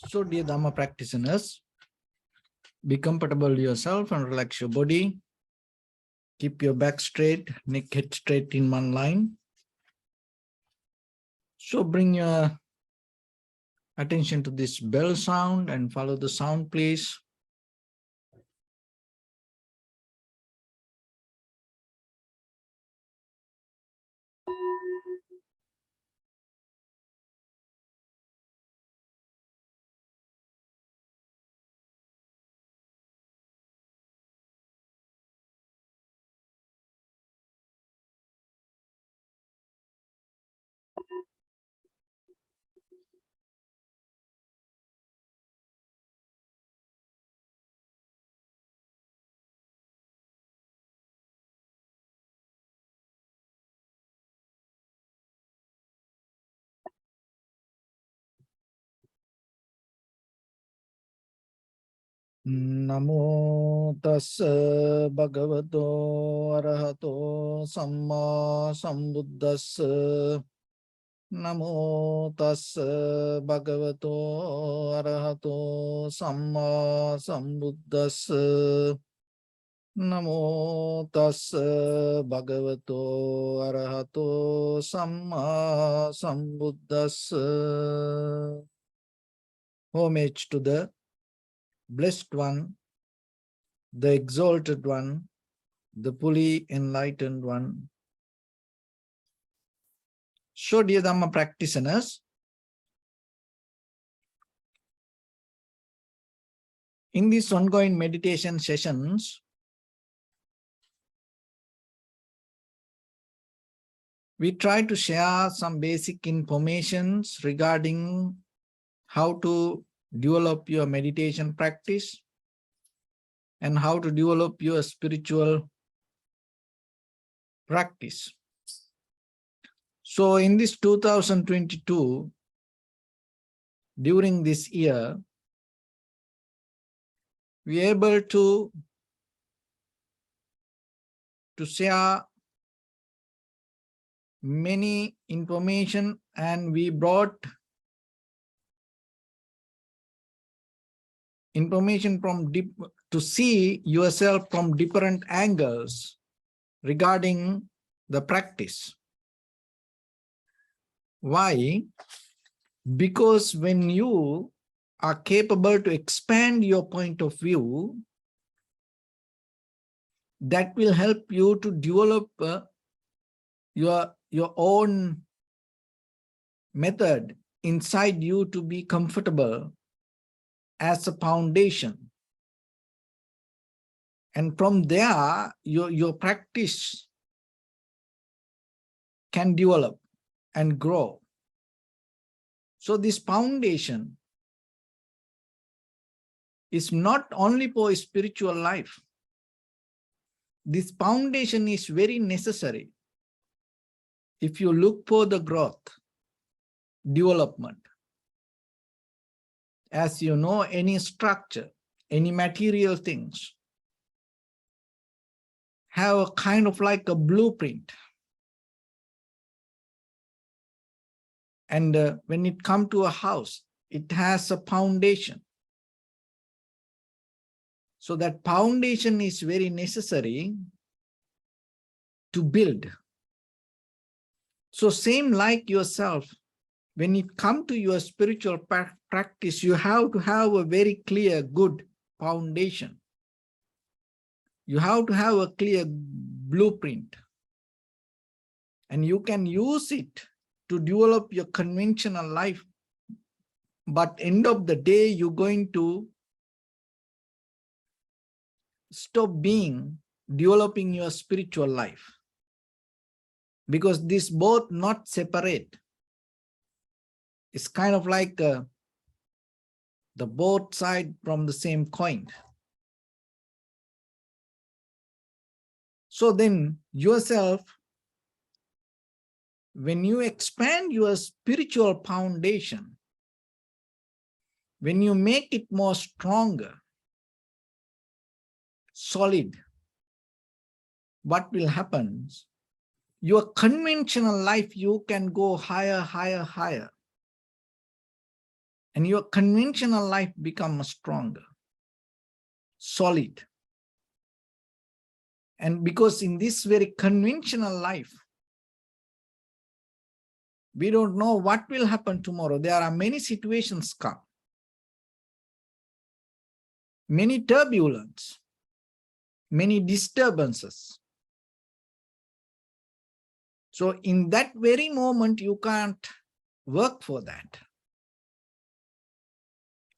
So, dear Dharma practitioners, be comfortable yourself and relax your body. Keep your back straight, neck head straight in one line. So bring your attention to this bell sound and follow the sound, please. Namo tassa bhagavato arahato samma sambuddhassa. Namo tassa bhagavato arahato samma sambuddhassa. Namo tassa bhagavato arahato samma sambuddhassa. Homage to the Blessed One, the Exalted One, the fully enlightened One. So, dear Dhamma practitioners, in these ongoing meditation sessions, we try to share some basic informations regarding how to develop your meditation practice and how to develop your spiritual practice. So in this 2022, during this year, we are able to share many information, and we brought information from deep to see yourself from different angles regarding the practice. Why? Because when you are capable to expand your point of view, that will help you to develop your own method inside you to be comfortable as a foundation. And from there, your practice can develop and grow. So this foundation is not only for spiritual life. This foundation is very necessary if you look for the growth, development. As you know, any structure, any material things have a kind of like a blueprint. And when it comes to a house, it has a foundation. So that foundation is very necessary to build. So same like yourself, when it comes to your spiritual practice, you have to have a very clear, good foundation. You have to have a clear blueprint. And you can use it to develop your conventional life. But end of the day, you're going to stop developing your spiritual life. Because this both not separate. It's kind of like the both side from the same coin. So then yourself, when you expand your spiritual foundation, when you make it more stronger, solid, what will happen? Your conventional life, you can go higher, higher, higher. and your conventional life becomes stronger, solid. And because in this very conventional life, we don't know what will happen tomorrow. There are many situations come, many turbulence, many disturbances. So in that very moment, you can't work for that.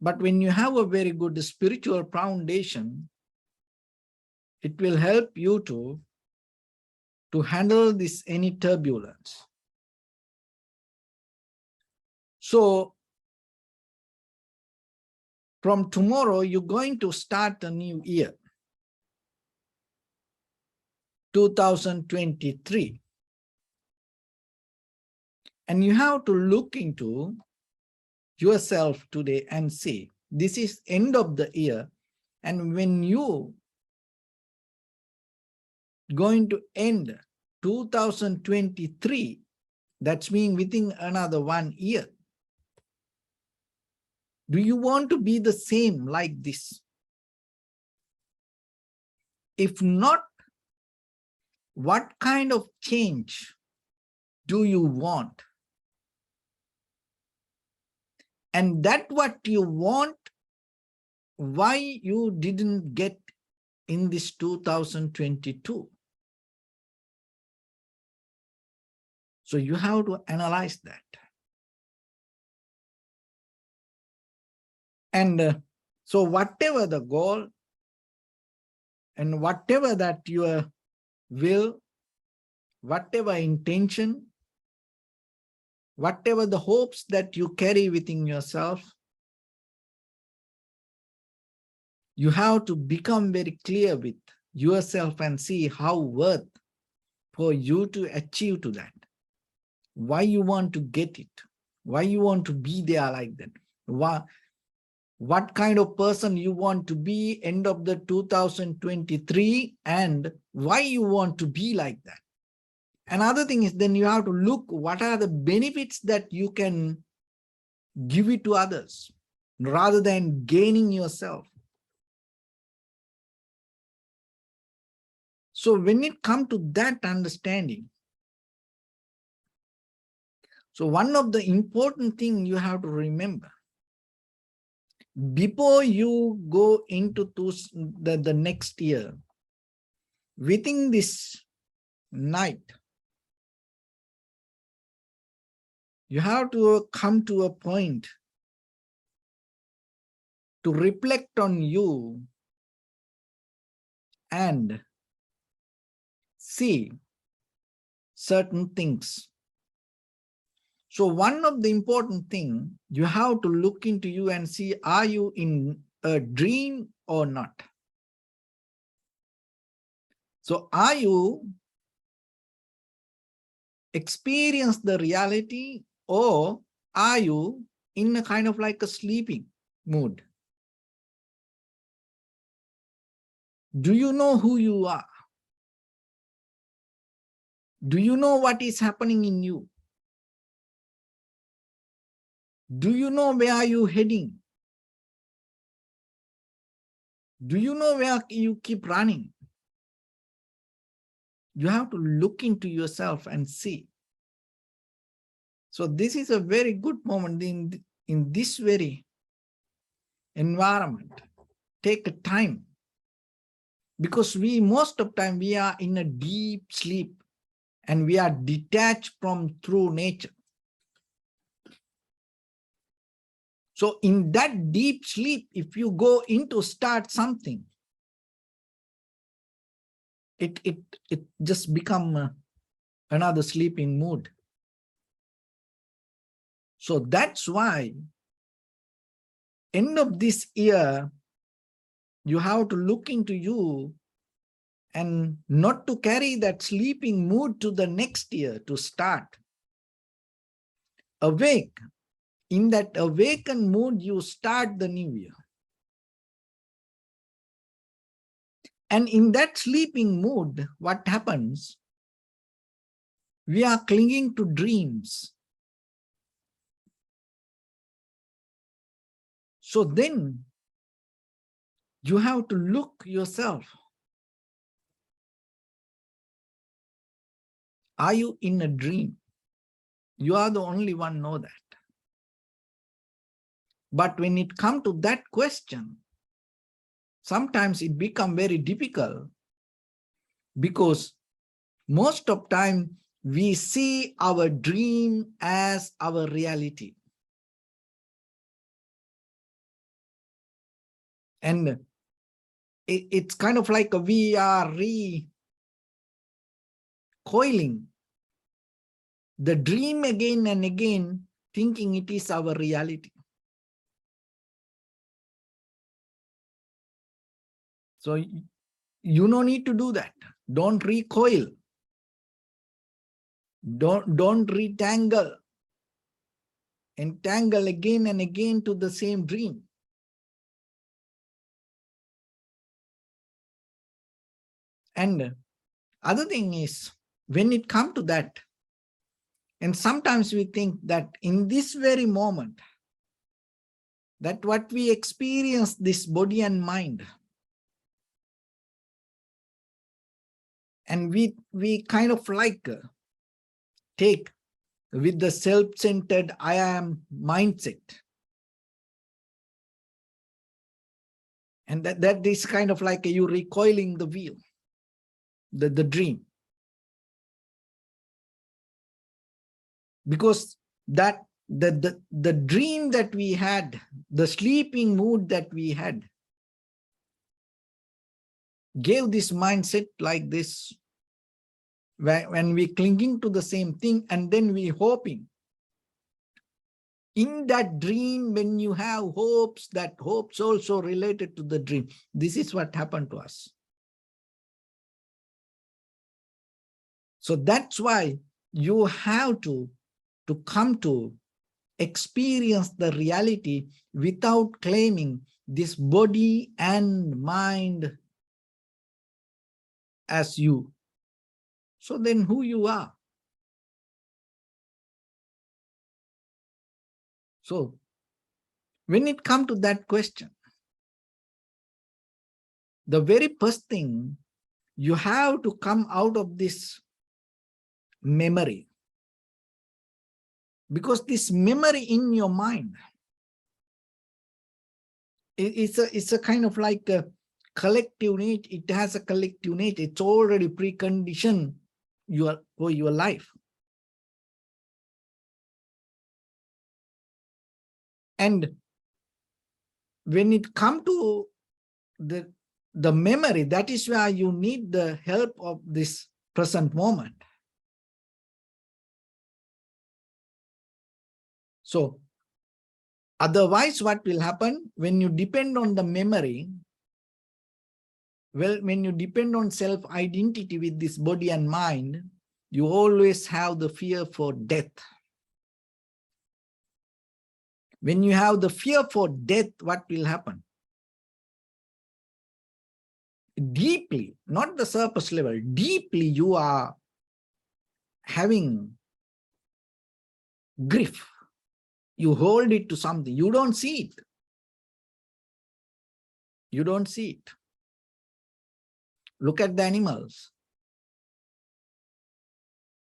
But when you have a very good spiritual foundation, it will help you to handle this any turbulence. So from tomorrow, you're going to start a new year, 2023. And you have to look into yourself today and see, this is end of the year. And when you going to end 2023, that's mean within another 1 year. Do you want to be the same like this? If not, what kind of change do you want? And that what you want, why you didn't get in this 2022? So you have to analyze that. And so whatever the goal and whatever that your will, whatever intention, whatever the hopes that you carry within yourself, you have to become very clear with yourself and see how worth for you to achieve to that. Why you want to get it? Why you want to be there like that? What kind of person you want to be end of the 2023, and why you want to be like that? Another thing is, then you have to look what are the benefits that you can give it to others rather than gaining yourself. So when it comes to that understanding, so one of the important things you have to remember, before you go into the next year, within this night, you have to come to a point to reflect on you and see certain things. So one of the important things, you have to look into you and see, are you in a dream or not? So are you experience the reality, or are you in a kind of like a sleeping mood? Do you know who you are? Do you know what is happening in you? Do you know where are you heading? Do you know where you keep running? You have to look into yourself and see. So this is a very good moment in this very environment. Take a time, because most of the time we are in a deep sleep and we are detached from true nature. So in that deep sleep, if you go into start something, it just become another sleeping mood. So that's why end of this year, you have to look into you and not to carry that sleeping mood to the next year to start. Awake. In that awakened mood, you start the new year. And in that sleeping mood, what happens? We are clinging to dreams. So then you have to look yourself. Are you in a dream? You are the only one know that. But when it comes to that question, sometimes it becomes very difficult, because most of time we see our dream as our reality. And it's kind of like we are recoiling the dream again and again, thinking it is our reality. So you don't need to do that. Don't recoil. Don't retangle. Entangle again and again to the same dream. And other thing is, when it comes to that, and sometimes we think that in this very moment, that what we experience, this body and mind, and we kind of like take with the self-centered I am mindset. And that is kind of like you recoiling the wheel, the dream. Because that the dream that we had, the sleeping mood that we had, gave this mindset like this, when we clinging to the same thing, and then we hoping. In that dream, when you have hopes, that hopes also related to the dream. This is what happened to us. So that's why you have to come to experience the reality without claiming this body and mind as you. So then who you are? So when it comes to that question, the very first thing, you have to come out of this memory. Because this memory in your mind, it's a kind of like a collective nature. It has a collective nature. It's already preconditioned for your life. And when it comes to the memory, that is where you need the help of this present moment. So otherwise, what will happen when you depend on the memory? Well, when you depend on self-identity with this body and mind, you always have the fear for death. When you have the fear for death, what will happen? Deeply, not the surface level, deeply you are having grief. You hold it to something. You don't see it. You don't see it. Look at the animals.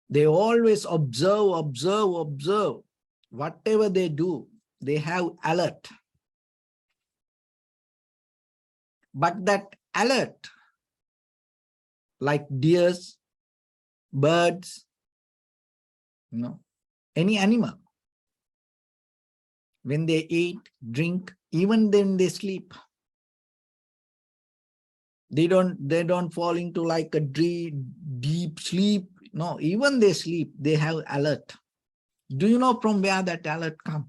They always observe, observe, observe. Whatever they do, they have alert. But that alert, like deers, birds, any animal, when they eat, drink, even then they sleep, they don't fall into like a deep sleep. No, even they sleep, they have alert. Do you know from where that alert comes?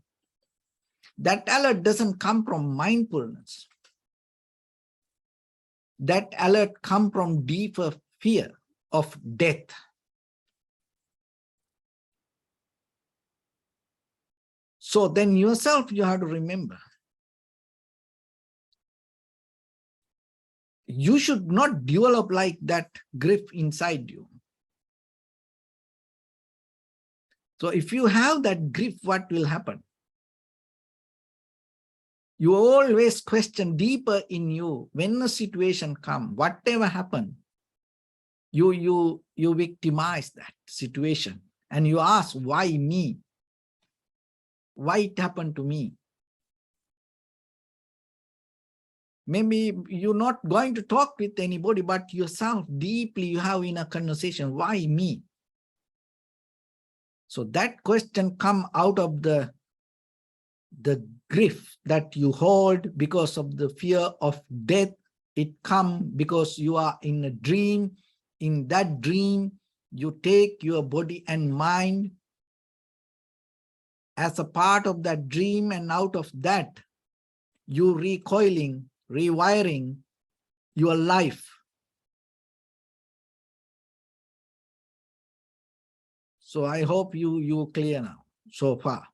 That alert doesn't come from mindfulness. That alert comes from deeper fear of death. So then yourself, you have to remember, you should not develop like that grief inside you. So if you have that grief, what will happen? You always question deeper in you. When a situation comes, whatever happened, you victimize that situation and you ask, why me? Why it happened to me? Maybe you're not going to talk with anybody but yourself. Deeply you have in a conversation, why me? So that question come out of the grief that you hold because of the fear of death. It come because you are in a dream. In that dream, you take your body and mind as a part of that dream, and out of that, you recoiling, rewiring your life. So I hope you clear now so far.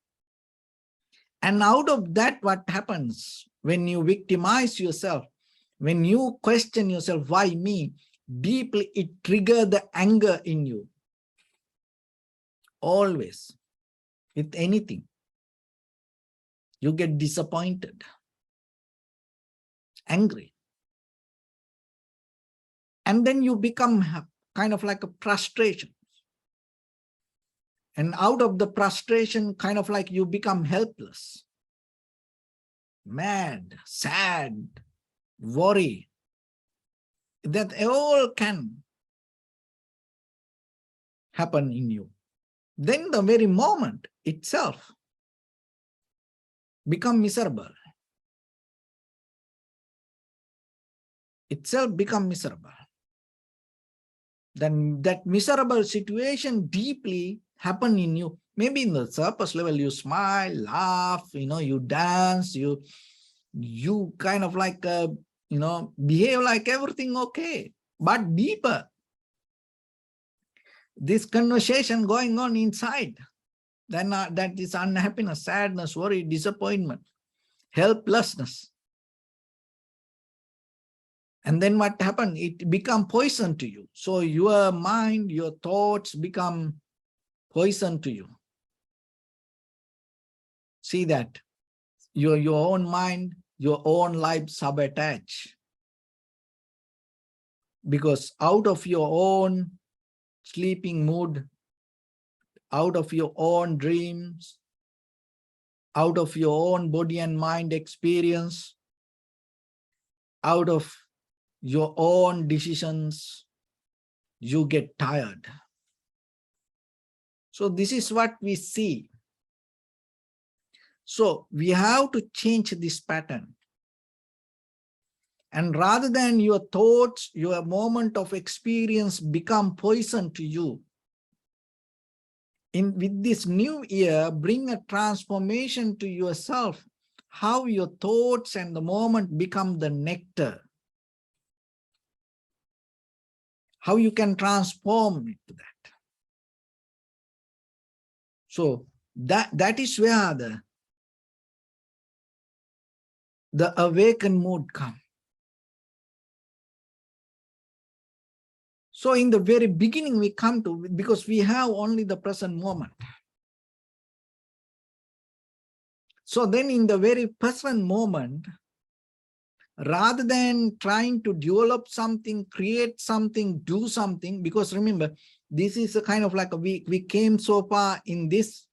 And out of that, what happens when you victimize yourself, when you question yourself, why me? Deeply, it triggers the anger in you. Always, with anything. You get disappointed, angry. And then you become kind of like a frustration. And out of the frustration, kind of like you become helpless, mad, sad, worry. That all can happen in you. Then the very moment itself become miserable. Itself become miserable. Then that miserable situation deeply happen in you. Maybe in the surface level, you smile, laugh, you dance, you kind of like, behave like everything okay. But deeper, this conversation going on inside, then that is unhappiness, sadness, worry, disappointment, helplessness. And then what happened? It become poison to you. So your mind, your thoughts become poison to you. See that? Your own mind, your own life sabotage. Because out of your own sleeping mood, out of your own dreams, out of your own body and mind experience, out of your own decisions, you get tired. So this is what we see. So we have to change this pattern. And rather than your thoughts, your moment of experience become poison to you, with this new year, bring a transformation to yourself, how your thoughts and the moment become the nectar. How you can transform it to that. So that is where the awakened mood comes. So in the very beginning we come to, because we have only the present moment. So then in the very present moment, rather than trying to develop something, create something, do something, because remember, this is a kind of like we came so far in this,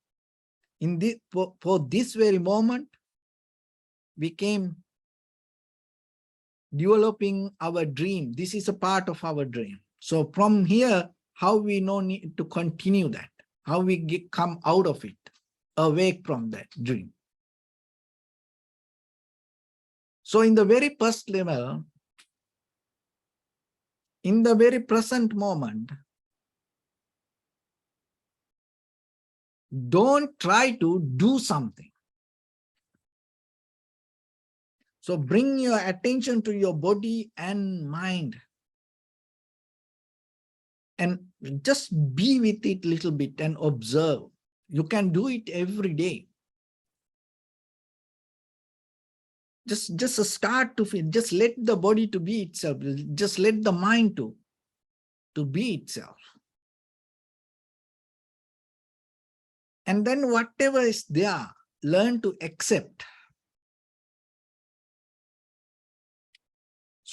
for this very moment, we came developing our dream. This is a part of our dream. So from here, how we need to continue that, how we come out of it, awake from that dream. So in the very first level, in the very present moment, don't try to do something. So bring your attention to your body and mind and just be with it a little bit and observe. You can do it every day. Just start to feel, just let the body to be itself, just let the mind to be itself. And then whatever is there, learn to accept.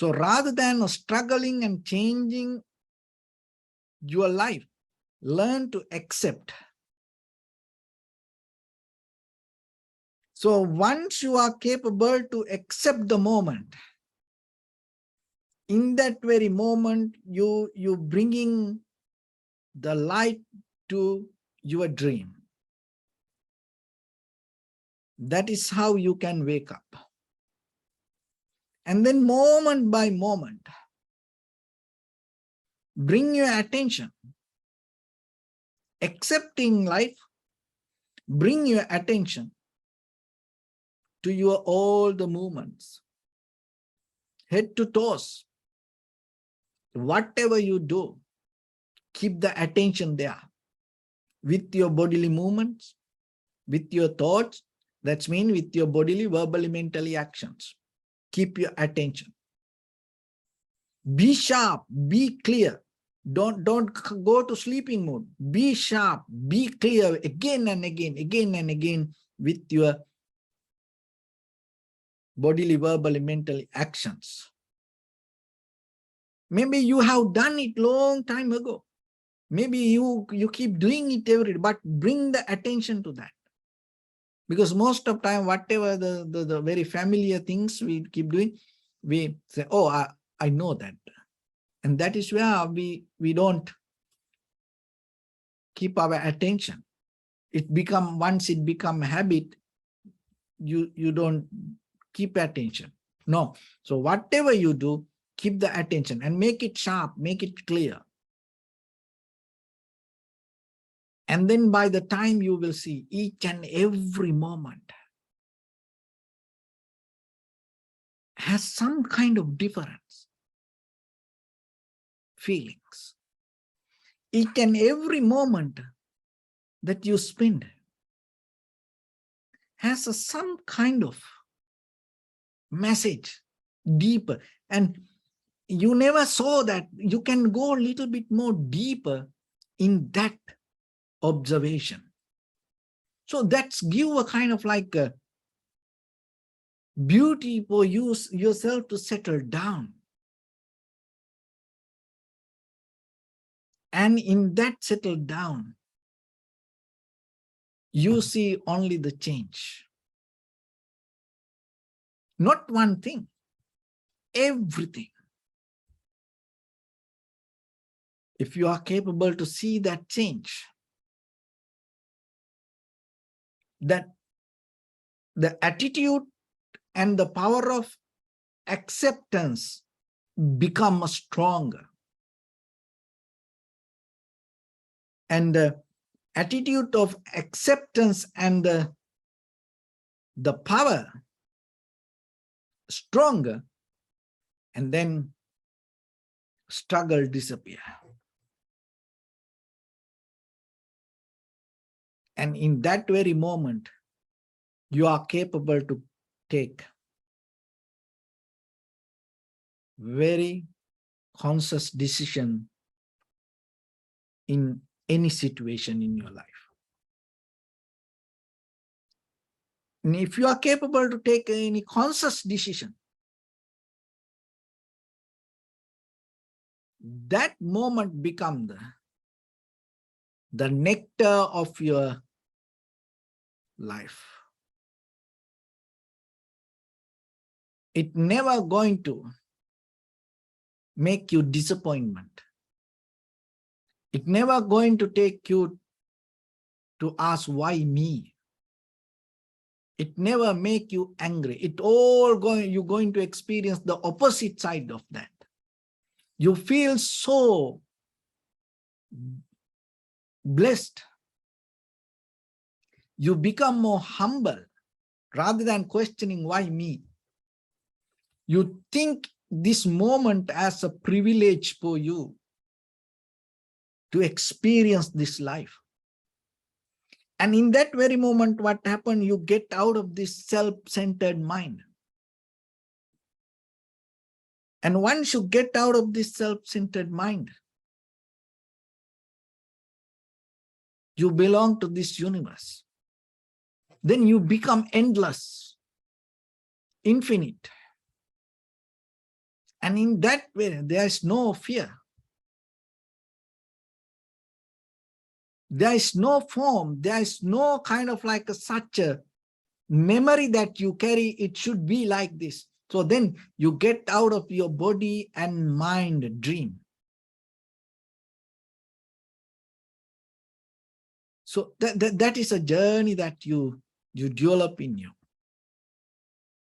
So rather than struggling and changing your life, learn to accept. So once you are capable to accept the moment, in that very moment, you bringing the light to your dream. That is how you can wake up. And then moment by moment, bring your attention, accepting life, bring your attention to your all the movements, head to toes. Whatever you do, keep the attention there with your bodily movements, with your thoughts. That means with your bodily, verbally, mentally actions. Keep your attention. Be sharp, be clear. Don't go to sleeping mode. Be sharp, be clear again and again with your bodily, verbally, mentally actions. Maybe you have done it long time ago. Maybe you keep doing it every day, but bring the attention to that. Because most of time, whatever the very familiar things we keep doing, we say, oh, I know that. And that is where we don't keep our attention. Once it become a habit, you don't keep attention. No. So whatever you do, keep the attention and make it sharp, make it clear. And then by the time you will see each and every moment has some kind of difference, feelings. Each and every moment that you spend has some kind of message, deeper. And you never saw that. You can go a little bit more deeper in that observation. So that's give a kind of like a beauty for yourself to settle down. And in that settle down, you see only the change. Not one thing, everything. If you are capable to see that change, that the attitude and the power of acceptance become stronger. And the attitude of acceptance and the power stronger, and then struggle disappear. And in that very moment, you are capable to take very conscious decision in any situation in your life. And if you are capable to take any conscious decision, that moment becomes the nectar of your life. It never going to make you disappointment. It never going to take you to ask why me. It never make you angry. You're going to experience the opposite side of that. You feel so blessed. You become more humble rather than questioning why me. You think this moment as a privilege for you to experience this life. And in that very moment, what happened? You get out of this self-centered mind. And once you get out of this self-centered mind, you belong to this universe. Then you become endless, infinite. And in that way, there is no fear. There is no form. There is no kind of like such a memory that you carry. It should be like this. So then you get out of your body and mind dream. So that is a journey that you develop in you.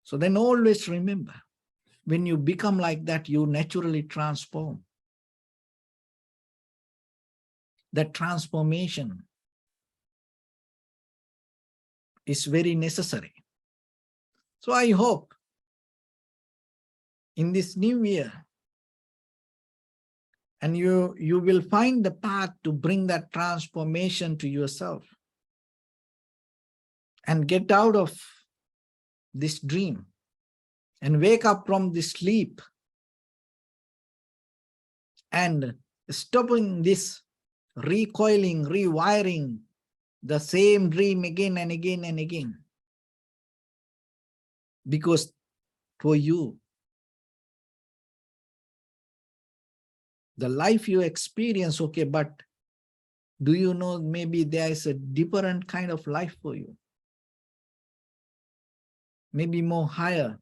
So then always remember, when you become like that, you naturally transform. That transformation is very necessary. So I hope in this new year, and you will find the path to bring that transformation to yourself and get out of this dream and wake up from this sleep and stopping this recoiling, rewiring the same dream again and again and again. Because for you, the life you experience, okay, but do you know maybe there is a different kind of life for you? Maybe more higher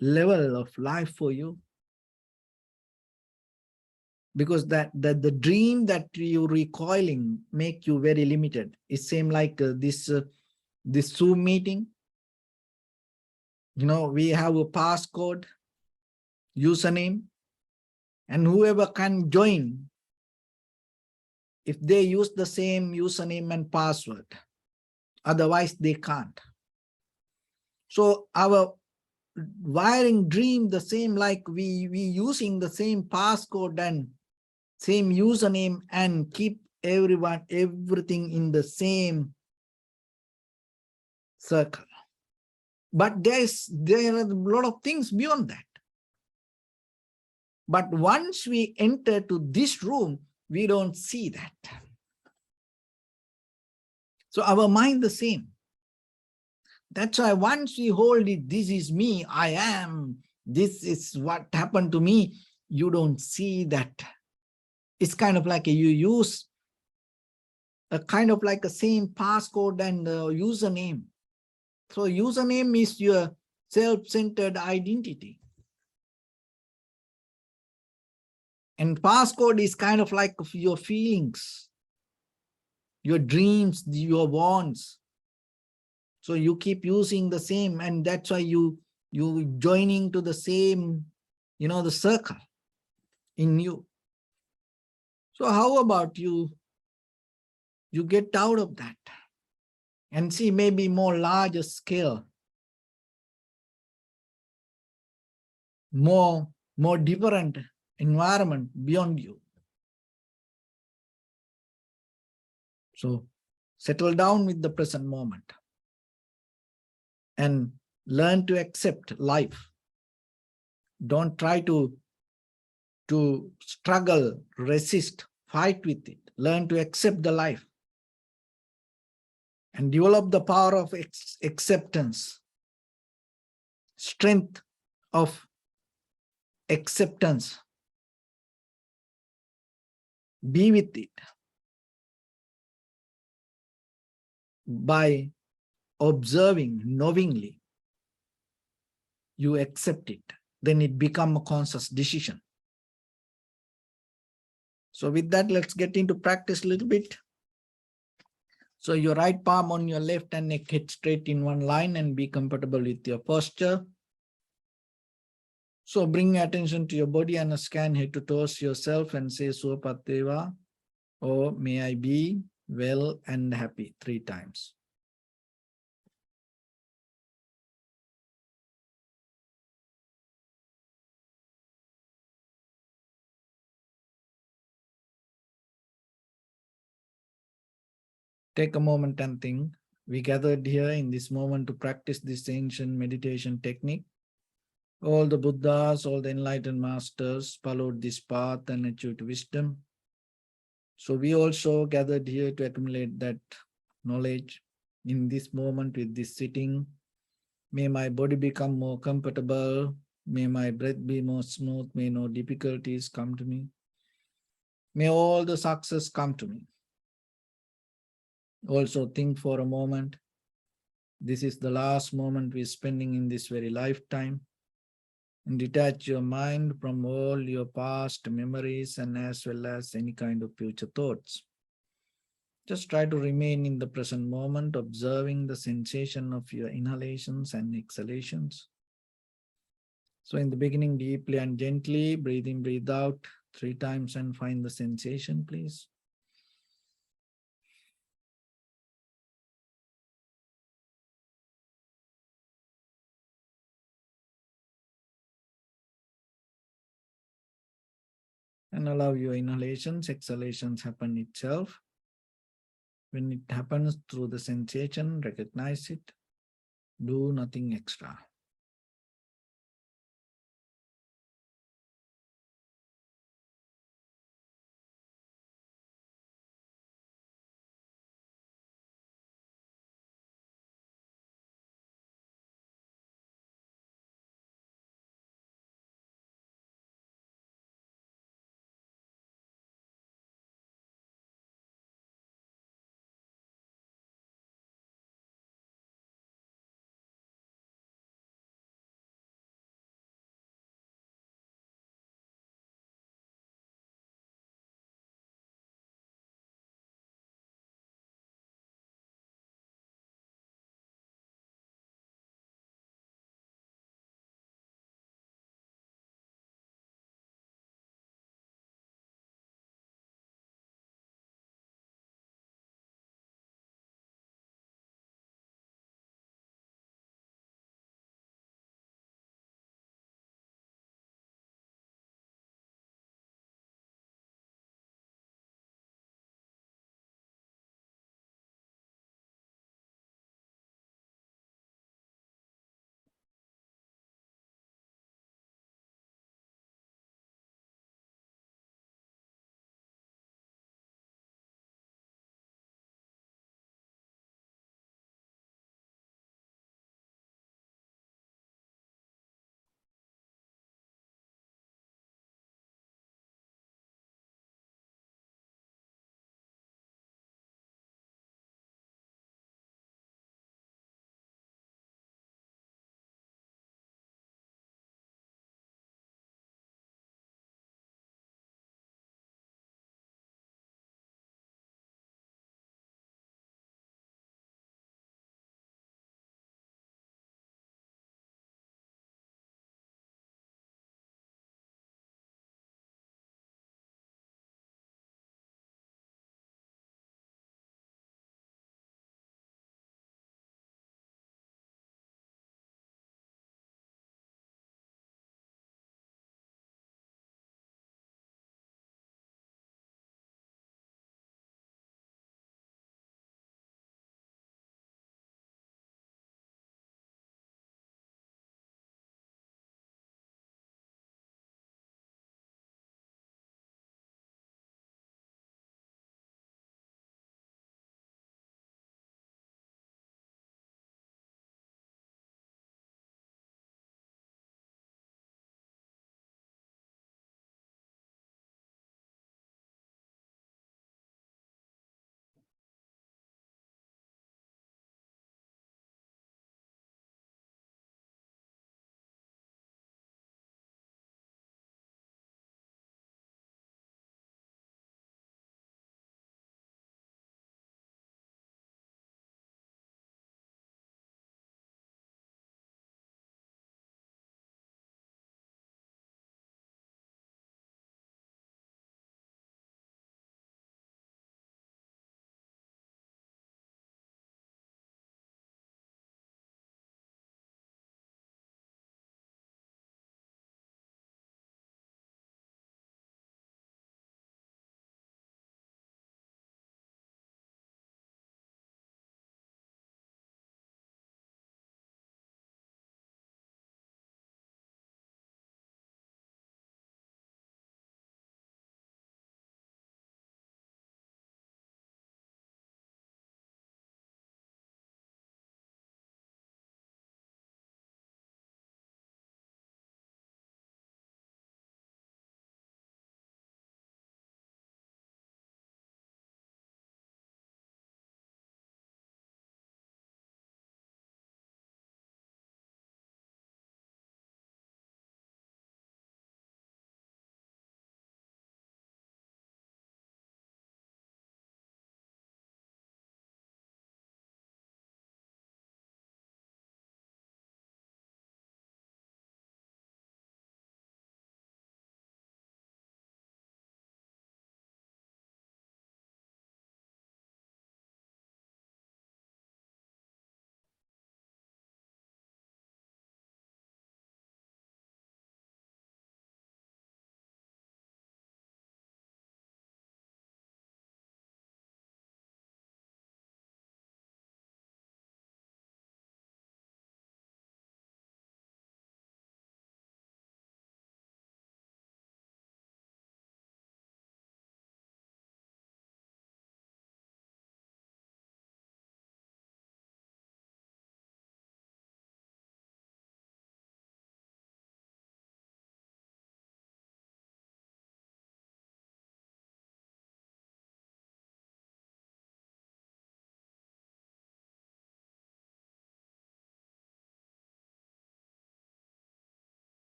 level of life for you. Because the dream that you recoiling make you very limited. It's same like this Zoom meeting. You know, we have a passcode, username, and whoever can join, if they use the same username and password, otherwise they can't. So our wiring dream the same, like we using the same passcode and same username and keep everything in the same circle. But there are a lot of things beyond that. But once we enter to this room, we don't see that. So our mind the same. That's why once we hold it, this is me, I am, this is what happened to me, you don't see that. It's kind of like you use a kind of like a same passcode and username. So username is your self-centered identity. And passcode is kind of like your feelings, your dreams, your wants. So you keep using the same, and that's why you joining to the same, you know, the circle in you. So how about you get out of that and see maybe more larger scale, more different environment beyond you. So settle down with the present moment and learn to accept life. Don't try to struggle, resist, fight with it. Learn to accept the life and develop the power of acceptance, strength of acceptance. Be with it by observing knowingly. You accept it, then it becomes a conscious decision. So with that, let's get into practice a little bit. So your right palm on your left and neck, head straight in one line, and be comfortable with your posture. So bring attention to your body and scan head to toes yourself and say Suapateva, or may I be well and happy 3 times. Take a moment and think. We gathered here in this moment to practice this ancient meditation technique. All the Buddhas, all the enlightened masters followed this path and achieved wisdom. So we also gathered here to accumulate that knowledge in this moment with this sitting. May my body become more comfortable. May my breath be more smooth. May no difficulties come to me. May all the success come to me. Also think for a moment. This is the last moment we're spending in this very lifetime. And detach your mind from all your past memories and as well as any kind of future thoughts. Just try to remain in the present moment, observing the sensation of your inhalations and exhalations. So in the beginning, deeply and gently, breathe in, breathe out 3 times and find the sensation, please. And allow your inhalations, exhalations happen itself. When it happens through the sensation, recognize it. Do nothing extra.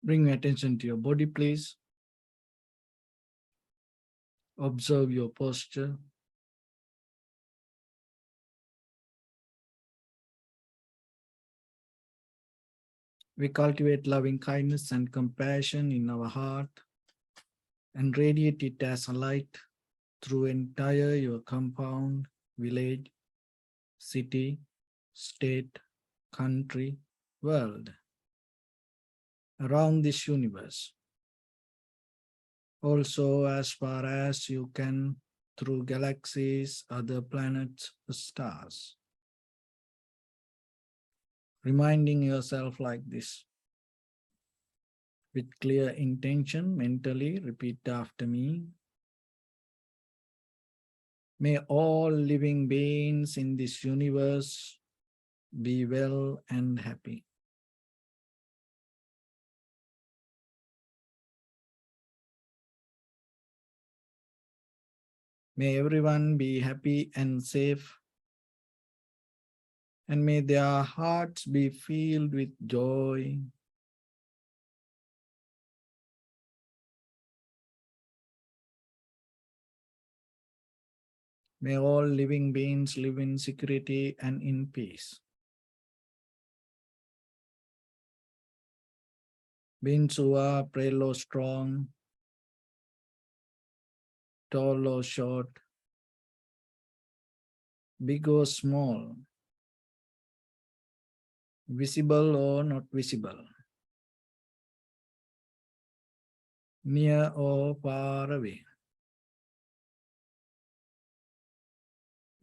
Bring your attention to your body, please. Observe your posture. We cultivate loving kindness and compassion in our heart and radiate it as a light through entire your compound, village, city, state, country, world, around this universe. Also, as far as you can, through galaxies, other planets, stars. Reminding yourself like this. With clear intention, mentally repeat after me. May all living beings in this universe be well and happy. May everyone be happy and safe, and may their hearts be filled with joy. May all living beings live in security and in peace. Beings who are frail or strong, tall or short, big or small, visible or not visible, near or far away,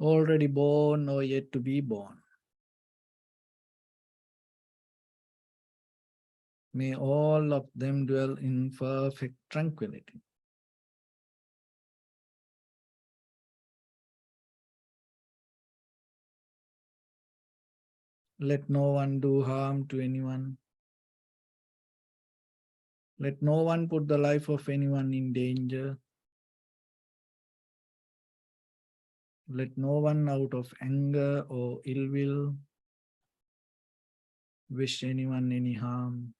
already born or yet to be born. May all of them dwell in perfect tranquility. Let no one do harm to anyone. Let no one put the life of anyone in danger. Let no one out of anger or ill will wish anyone any harm.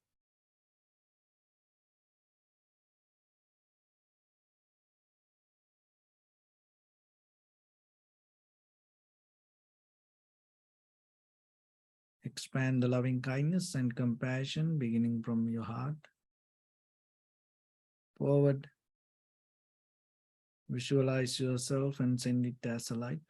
Expand the loving kindness and compassion beginning from your heart. Forward, visualize yourself and send it as a light.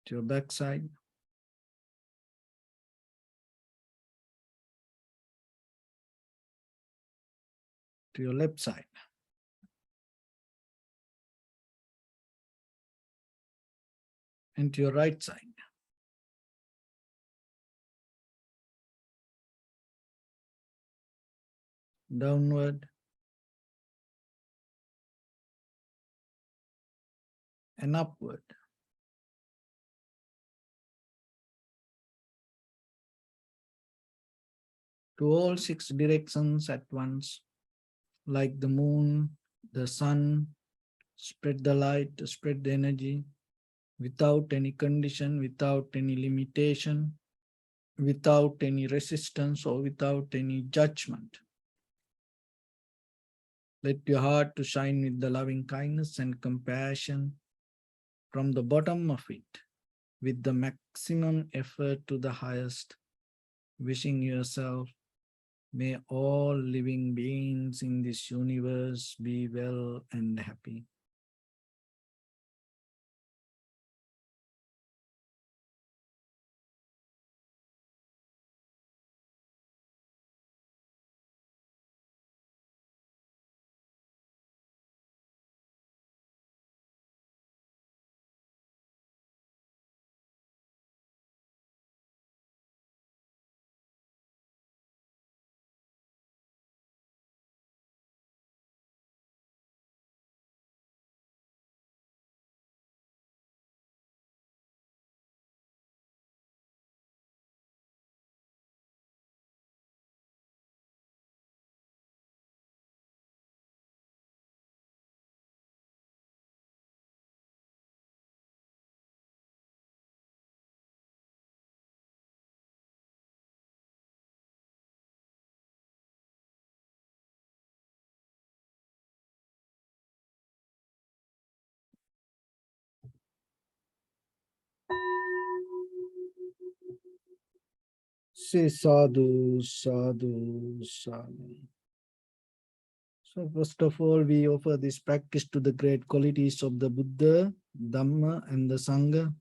To your backside, to your left side, and to your right side. Downward and upward. To all 6 directions at once, like the moon, the sun, spread the light, spread the energy, without any condition, without any limitation, without any resistance or without any judgment. Let your heart to shine with the loving kindness and compassion from the bottom of it, with the maximum effort to the highest, wishing yourself, may all living beings in this universe be well and happy. Say sadhu, sadhu, sadhu. So first of all, we offer this practice to the great qualities of the Buddha, Dhamma, and the Sangha.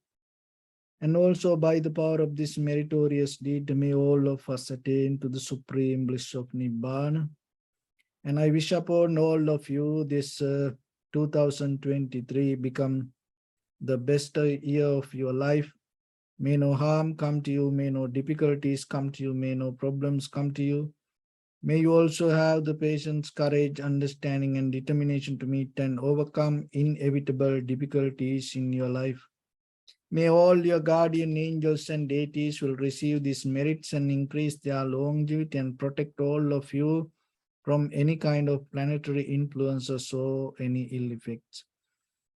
And also by the power of this meritorious deed, may all of us attain to the supreme bliss of Nibbana. And I wish upon all of you this 2023 become the best year of your life. May no harm come to you, may no difficulties come to you, may no problems come to you. May you also have the patience, courage, understanding, and determination to meet and overcome inevitable difficulties in your life. May all your guardian angels and deities will receive these merits and increase their longevity and protect all of you from any kind of planetary influences or any ill effects.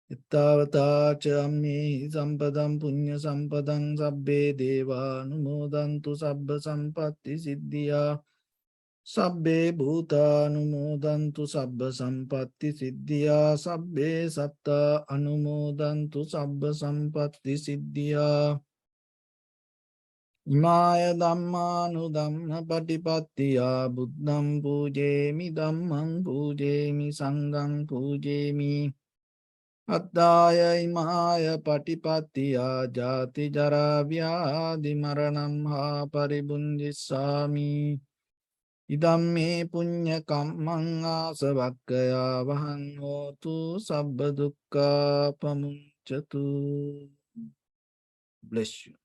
Ittavata cha amme sampadam punya sampadam sabbe deva numodantu sabba sampatti siddhya sabbe bhuta anumodantu sabba sampatti siddhya sabbe satta anumodantu sabba sampatti siddhya Imaya dhammanu dhamma patipattiya buddham pujemi dhammam pujemi sangham pujemi Addaya imaya patipattiya jati jara vyadi maranam ha paribundissami Idam me punya kammang asavakkaya vahang hotu sabba dukkha pamuncatu. Bless you.